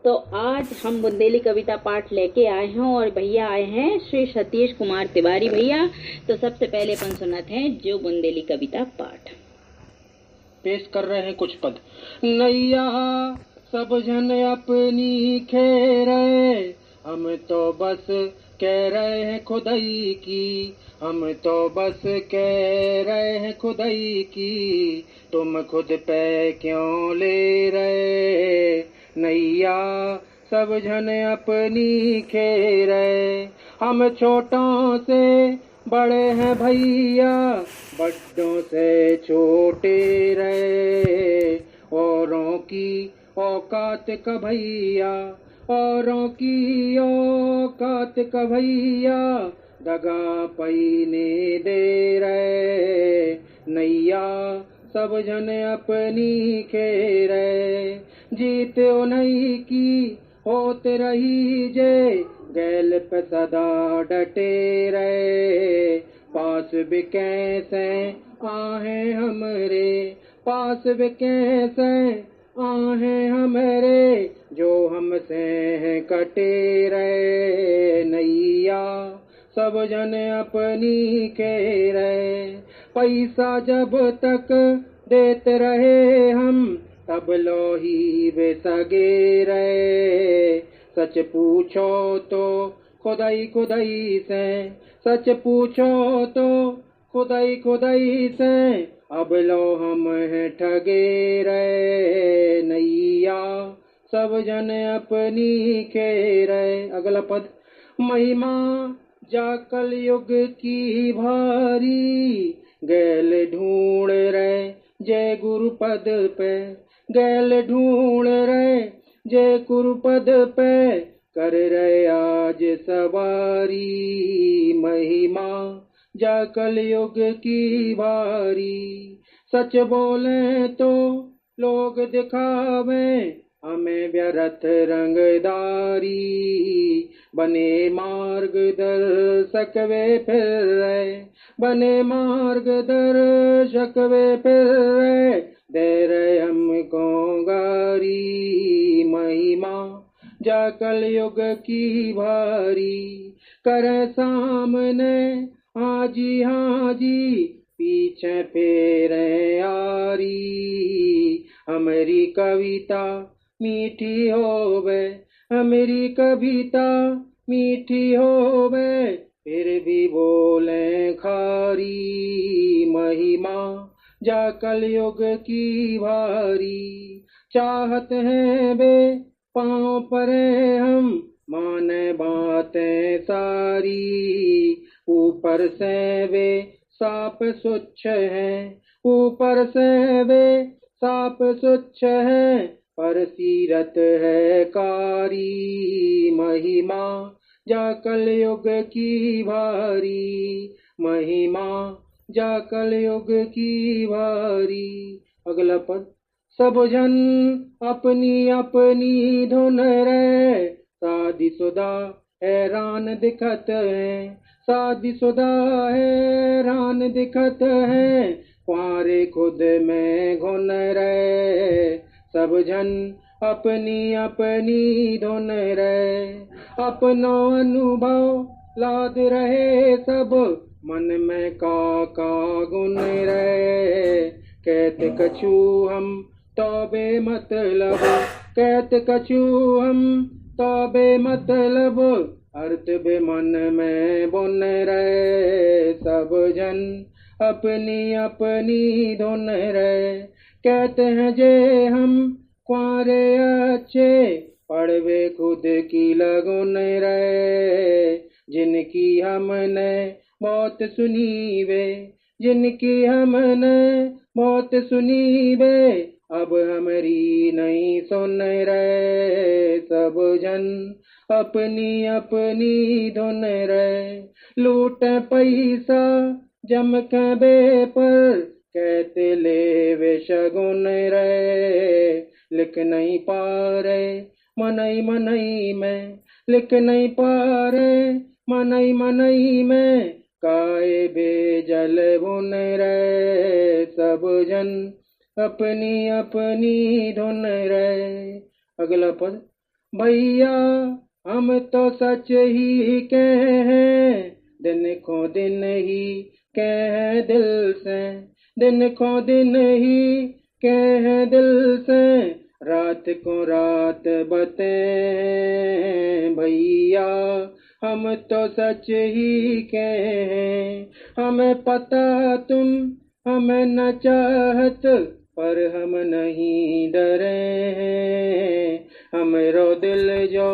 तो आज हम बुंदेली कविता पाठ लेके आए हैं और भैया आए हैं श्री सतीश कुमार तिवारी भैया। तो सबसे पहले अपन सुनाते हैं जो बुंदेली कविता पाठ पेश कर रहे हैं कुछ पद। नैया सब जन अपनी खेरे, हम तो बस कह रहे हैं खुदाई की, हम तो बस कह रहे हैं खुदाई की, तुम खुद पे क्यों ले रहे। नैया सब जन अपनी खेरे, हम छोटों से बड़े हैं भैया, बड्डों से छोटे रहे। औरों की औकात का भैया, औरों की औकात का भैया, दगा पैने दे रहे। नैया सब जन अपनी खेरे, जीत उन्हीं की होत रही जे, गैल पे सदा डटे रहे। पास भी कैसे आहे हमरे, पास भी कैसे आहे हमरे, जो हमसे हैं कटे रहे। नैया सब जन अपनी खेरे, पैसा जब तक देते रहे हम, तब लोही वे सगे रहे। सच पूछो तो खुदाई खुदाई से, सच पूछो तो खुदाई खुदाई से, अब लो हम हैं ठगे रहे। नैया सब जन अपनी खेरे। अगला पद। महिमा जा कलयुग की भारी, गैल ढूंढ रहे जय गुरु पद पे, गैल ढूंढ रहे जय गुरु पद पे, कर रहे आज सवारी। महिमा जा कलयुग की भारी, सच बोले तो लोग दिखावे, हमें व्यर्थ रंगदारी। बने मार्गदर्शक वे फिर रहे, बने मार्गदर्शक वे फिर रहे, दे रहे हमको गारी। महिमा जा कलयुग की भारी, करे सामने हाजी हाजी, पीछे फेरे आरी। हमारी कविता मीठी होवे, हमारी कविता मीठी होवे, फिर भी बोले खारी। महिमा जा कलयुग की भारी, चाहत है बे पाँव परे हम, माने बातें सारी। ऊपर से वे साफ स्वच्छ हैं, ऊपर से वे साफ स्वच्छ हैं, पर सीरत है कारी। महिमा जा कलयुग की भारी, महिमा जा कलयुग की भारी। अगला पद। सब जन अपनी अपनी धुन रे, शादीशुदा हैरान दिखत है, शादीशुदा हैरान दिखत है, कुंवारे खुद में घुन रहे। सब जन अपनी अपनी धुन रे, अपनो अनुभव लाद रहे सब, मन में का गुन रहे। कहते कछु हम तो बेमतलब, कहते कछु हम तो बेमतलब, अर्थ बे मन में बुन रहे। सब जन अपनी अपनी धुन रहे, कहते हैं जे हम कुंवारे अच्छे, पढ़वे खुद की लगुन रहे। जिनकी हमने बहुत सुनी वे, जिनकी हमने बहुत सुनी वे, अब हमारी नहीं सुन रहे। सब जन अपनी अपनी धुन रहे, लूट पैसा जम के बे पर, कहते ले वे शगुन रहे। लिख नहीं पा रहे मनई मनई में, लिख नहीं पा रहे मनई मनई में, काए बेजल बुन रहे। सब जन अपनी अपनी धुन रहे। अगला पद। भैया हम तो सच ही कहें, दिन को दिन ही कह दिल से, दिन को दिन ही कह दिल से, रात को रात बते भैया हम तो सच ही कहें। हमें पता तुम हमें न चाहत, पर हम नहीं डरे हैं। हमरो दिल जो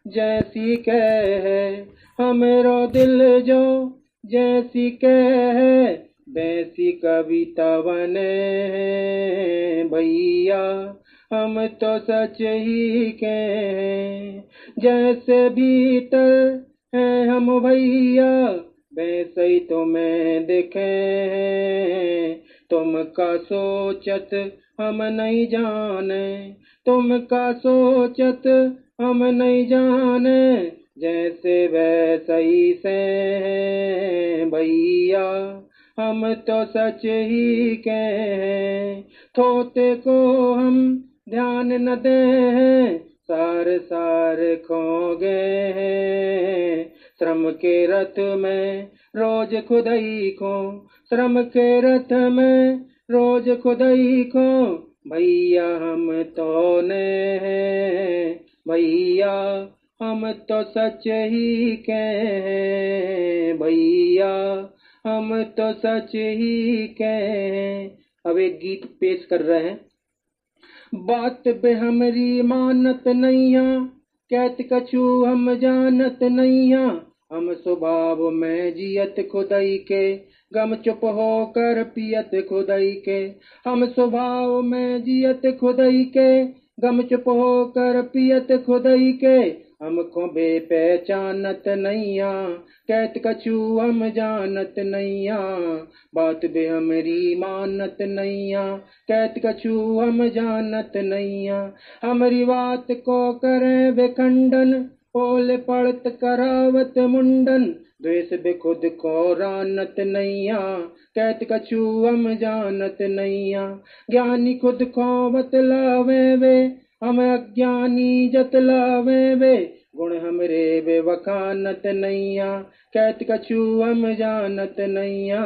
जैसी कहे, हमरो दिल जो जैसी कहे, वैसी कविता बने भैया हम तो सच ही कहें। जैसे भीतर है हम भैया, वैसे ही तुम्हें दिखे, तुम का सोचत हम नहीं जाने, तुम का सोचत हम नहीं जाने, जैसे वैसे ही से भैया हम तो सच ही कहें। थोते को हम ध्यान न दें, सार सार खो गए हैं। श्रम के रथ में रोज खुदाई को, श्रम के रथ में रोज खुदाई को, भैया हम तो ने हैं भैया हम तो सच ही कहें भैया हम तो सच ही कहें। अब एक गीत पेश कर रहे हैं। बात बे हमरी मानत नैया, कहत कछु हम जानत नैया, हम स्वभाव में जियत खुदाई के, गम चुप हो कर पियत खुदाई के। हम स्वभाव में जियत खुदाई के, गम चुप हो कर पियत खुदाई के। हमको बेपहचानत नैया, कहत कछु हम जानत नैया, बात बे हमरी मानत नैया, कहत कछु हम जानत नैया। हमरी बात को करे विखंडन, पोल पड़त करावत मुंडन, द्वेष बे खुद को रानत नैया, कहत कछु हम जानत नैया। ज्ञानी खुद को बतलावे वे, हम अज्ञानी जतलावे वे, गुण हमरे वे वखानत नैया, कहत कछु हम जानत नैया।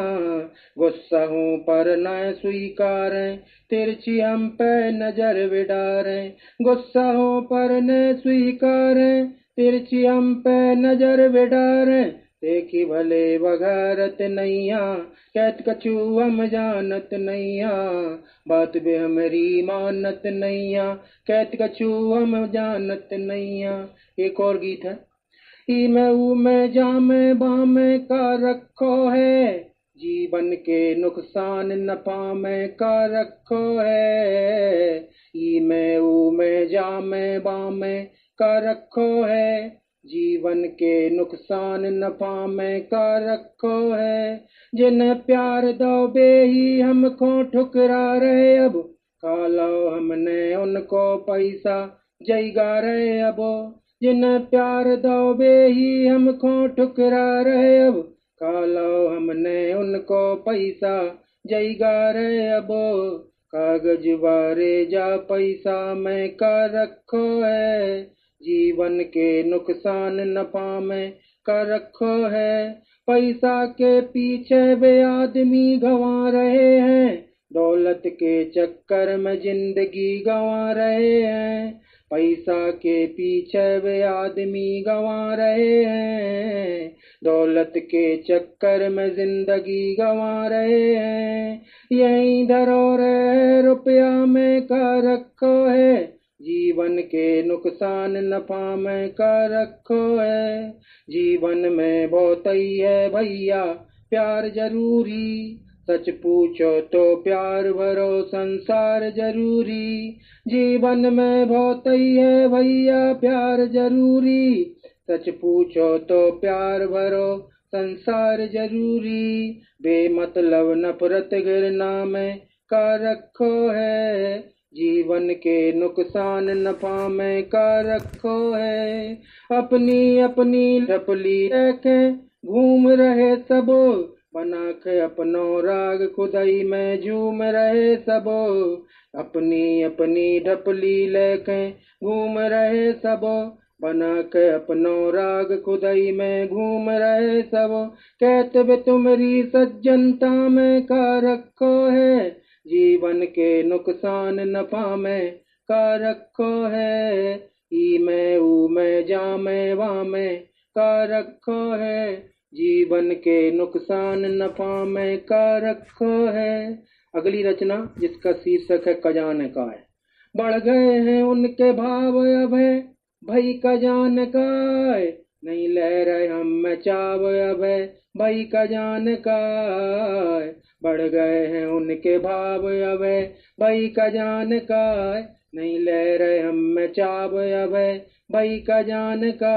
गुस्सा हूँ पर न स्वीकारें, तिरछी हम पे नजर विडारें, गुस्सा हूँ पर न स्वीकारें, तिरछी हम पे नजर विडारें, देखी भले बघारत नैया, कहत कछु हम जानत नैया, बात बे हमरी मानत नैया, कहत कछु हम जानत नैया। एक और गीत है। ई में ऊ में जा में बा में का रखो है, जीवन के नुकसान नफा में का रखो है। ई में ऊ में जा में बा में का रखो है, जीवन के नुकसान नफा में का रखो है। जिन्हें प्यार दो बेही हमको ठुकरा रहे, अब कालो हमने उनको पैसा जयगा रहे। अब जिन्हें प्यार दो बेही हमको ठुकरा रहे, अब कालो हमने उनको पैसा जयगा रहे। अब कागज वारे जा पैसा में का रखो है, जीवन के नुकसान नफा में का रखो है। पैसा के पीछे वे आदमी गंवा रहे हैं, दौलत के चक्कर में जिंदगी गंवा रहे हैं। पैसा के पीछे वे आदमी गंवा रहे हैं, दौलत के चक्कर में जिंदगी गंवा रहे हैं। यही धरोहर रुपया में का रखो है, जीवन के नुकसान नफा में का रखो है। जीवन में बहुत ही है भैया प्यार जरूरी, सच पूछो तो प्यार भरो संसार जरूरी। जीवन में बहुत ही है भैया प्यार जरूरी, सच पूछो तो प्यार भरो संसार जरूरी। बेमतलब नफरत घृणा में का रखो है, जीवन के नुकसान नफा में का रखो है। अपनी अपनी टपली रखे घूम रहे सबो, बना के अपनो राग खुदाई में झूम रहे सबो। अपनी अपनी ढपली लेके घूम रहे सब, बना के अपनो राग खुदाई में घूम रहे सब। कहते वे तुम्हारी सज्जनता में का रखो है, जीवन के नुकसान नफा में का रखो है। ई में ऊ में जा में वा में का रखो है, जीवन के नुकसान नफा में का रखो है। अगली रचना जिसका शीर्षक है खजाने का है। बढ़ गए हैं उनके भाव अब है भाई खजान का, नहीं ले रहे हम में चाव अब है भाई खजान का। बढ़ गए हैं उनके भाव अब है भाई खजान का, नहीं ले रहे हम में चाव अब है भाई खजान का।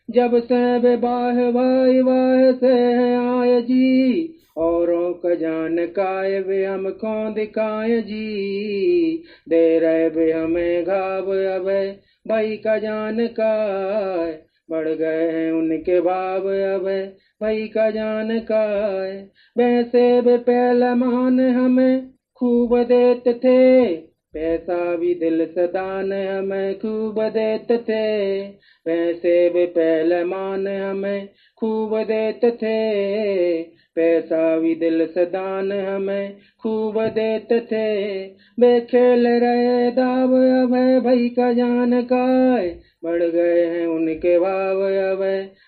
जब से वे वाह वाह से आए जी, औरों का जान काए वे हमको दिखाए जी। दे रहे वे हमें घाव अब भाई का जान का, बढ़ गए हैं उनके भाव अब भाई का जान का। वैसे वे पहले मान हमें खूब देते थे, पैसा भी दिल से दान हमें खूब देते थे। वैसे वे पहले मान हमें खूब देते थे, पैसा भी दिल से दान हमें खूब देते थे। वे खेल रहे दाव अब भाई का जान का, बढ़ गए हैं उनके भाव अब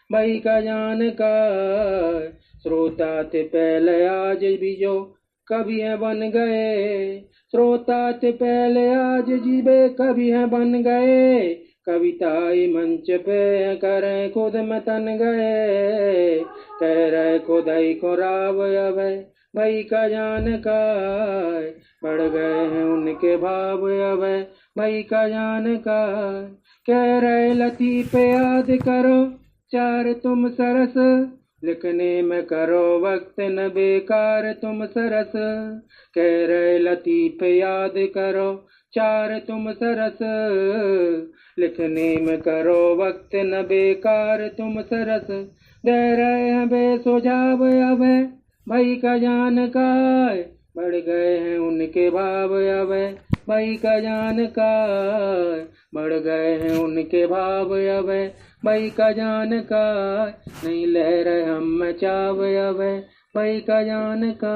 भाई का जान का। श्रोता थे पहले आज भी जो कभी है बन गए, श्रोता थे पहले आज जीवे कभी है बन गए। कविताई मंच पे करें खुद में तन गए, कह रहे खुदाई को राव अब भाई का जान का। बढ़ गए हैं उनके भाव अब भाई का जान का। कह रहे लतीफ़े याद करो चार तुम सरस, लिखने में करो वक्त न बेकार तुम सरस। कह रहे लतीफ़े याद करो चार तुम सरस, लिखने में करो वक्त न बेकार तुम सरस। दे रहे हैं बेसुझाव अब भाई का जान का, बढ़ गए हैं उनके भाव अब भाई का जान का। बढ़ गए हैं उनके भाव अब भाई का जान का, नहीं ले रहे हम चाव अब भाई का जान का।